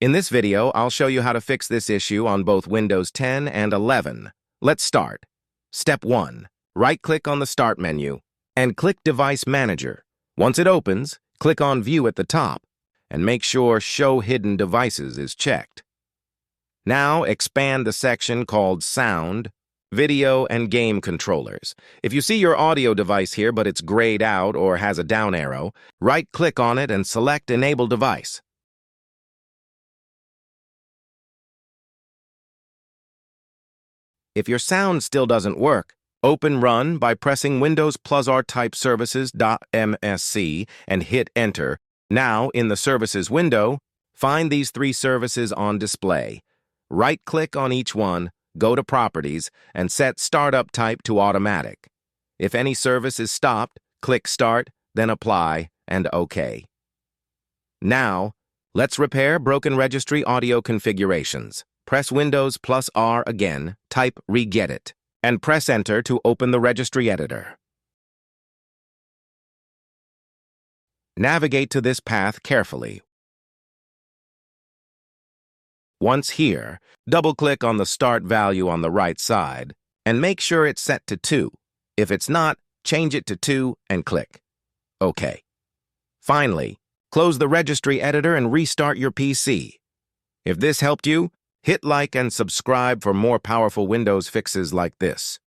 In this video, I'll show you how to fix this issue on both Windows 10 and 11. Let's start. Step 1. Right-click on the Start menu and click Device Manager. Once it opens, click on View at the top and make sure Show Hidden Devices is checked. Now expand the section called Sound, Video, and Game Controllers. If you see your audio device here but it's grayed out or has a down arrow, right-click on it and select Enable Device. If your sound still doesn't work, open Run by pressing Windows +R type services.msc and hit Enter. Now, in the Services window, find these 3 services on display. Right-click on each one, go to Properties, and set Startup Type to Automatic. If any service is stopped, click Start, then Apply, and OK. Now, let's repair broken registry audio configurations. Press Windows +R again, type Reget It, and press Enter to open the registry editor. Navigate to this path carefully. Once here, double-click on the start value on the right side and make sure it's set to 2. If it's not, change it to 2 and click OK. Finally, close the registry editor and restart your PC. If this helped you, hit like and subscribe for more powerful Windows fixes like this.